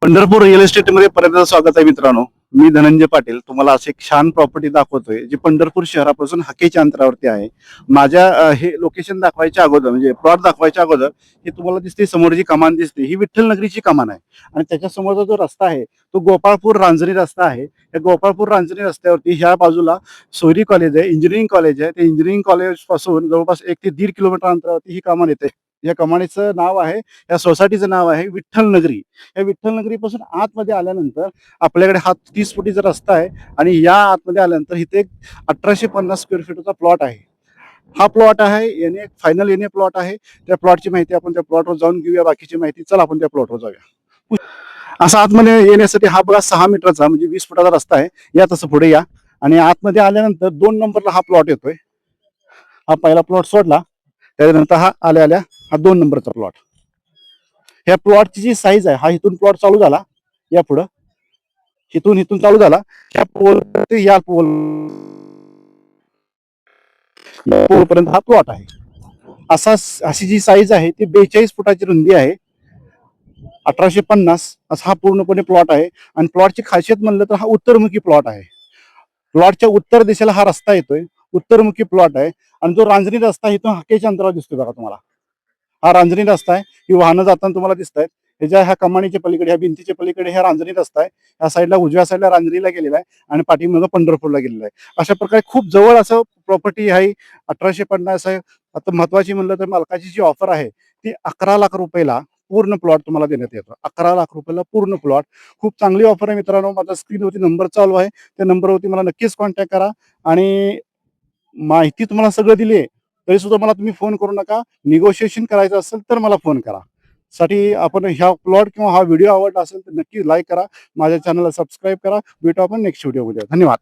Pandharpur real इस्टेटमध्ये परत स्वागत आहे मित्रांनो. मी धनंजय पाटील तुम्हाला असे एक छान प्रॉपर्टी दाखवतोय जी पंढरपूर शहरापासून हाकेच्या अंतरावरती आहे. माझ्या हे लोकेशन दाखवायच्या अगोदर म्हणजे प्लॉट दाखवायच्या अगोदर हे तुम्हाला दिसते समोर जी कमान दिसते ही विठ्ठल नगरीची कमान आहे आणि त्याच्या समोरचा जो रस्ता आहे तो गोपाळपूर रांजणी रस्ता आहे. या गोपाळपूर रांजणी रस्त्यावरती ह्या बाजूला सोयरी कॉलेज आहे, इंजिनिअरिंग कॉलेज आहे. ते इंजिनिअरिंग कॉलेज पासून जवळपास 1 ते 1.5 किलोमीटर अंतरावरती ही कमान येते. या कमानीचं नाव आहे, या सोसायटीचं नाव आहे विठ्ठल नगरी. या विठ्ठल नगरीपासून आतमध्ये आल्यानंतर आपल्याकडे हा 30 फुटीचा रस्ता आहे आणि या आतमध्ये आल्यानंतर इथे एक 1850 स्क्वेअर फीटचा प्लॉट आहे. हा प्लॉट आहे याने फायनल येणे प्लॉट आहे. त्या प्लॉटची माहिती आपण त्या प्लॉटवर जाऊन घेऊया. बाकीची माहिती चला आपण त्या प्लॉटवर जाऊया. असा आतमध्ये येण्यासाठी हा बघा 6 मीटरचा म्हणजे 20 फुटाचा रस्ता आहे. या तसं पुढे या आणि आतमध्ये आल्यानंतर 2 नंबरला हा प्लॉट येतोय. हा पहिला प्लॉट सोडला त्यानंतर हा आल्या आल्या हा 2 नंबरचा प्लॉट. ह्या प्लॉटची जी साईज आहे, हा इथून प्लॉट चालू झाला, या पुढं इथून चालू झाला, ह्या पोल ते या पोल पर्यंत हा प्लॉट आहे. अशी जी साईज आहे ती 42 फुटाची रुंदी आहे. 1850 असा हा पूर्णपणे प्लॉट आहे आणि प्लॉटची खासियत म्हणलं तर हा उत्तरमुखी प्लॉट आहे. प्लॉटच्या उत्तर दिशेला हा रस्ता येतोय, उत्तरमुखी प्लॉट आहे आणि जो रांजणी रस्ता इथून हाकेच्या अंतरावर दिसतोय बघा तुम्हाला. हा रांजणी रस्ता आहे. ही वाहनं जाताना तुम्हाला दिसत आहेत. ह्याच्या ह्या कमानीच्या पलीकडे ह्या भिंतीच्या पलीकडे ह्या रांजणी रस्ता आहे. ह्या साईडला उजव्या साईडला रांजणीला गेलेला आहे आणि पाठीमागं पंढरपूरला गेलेला आहे. अशा प्रकारे खूप जवळ असं प्रॉपर्टी आहे. 1850 आहे. आता महत्वाची म्हणलं तर मालकाची जी ऑफर आहे ती 11 लाख रुपयाला पूर्ण प्लॉट तुम्हाला देण्यात येतो. 11 लाख रुपयाला पूर्ण प्लॉट. खूप चांगली ऑफर आहे मित्रांनो. माझा स्क्रीनवरती नंबर चालू आहे, त्या नंबरवरती मला नक्कीच कॉन्टॅक्ट करा आणि माहिती तुम्हाला सगळं दिली आहे तरी सुद्धा मला तुम्ही फोन करू नका. निगोशिएशन करायचं असेल तर मला फोन करा. साठी आपण ह्या प्लॉट किंवा हा व्हिडिओ आवडला असेल तर नक्की लाईक करा, माझ्या चॅनलला सबस्क्राईब करा. भेटू आपण नेक्स्ट व्हिडिओमध्ये. धन्यवाद.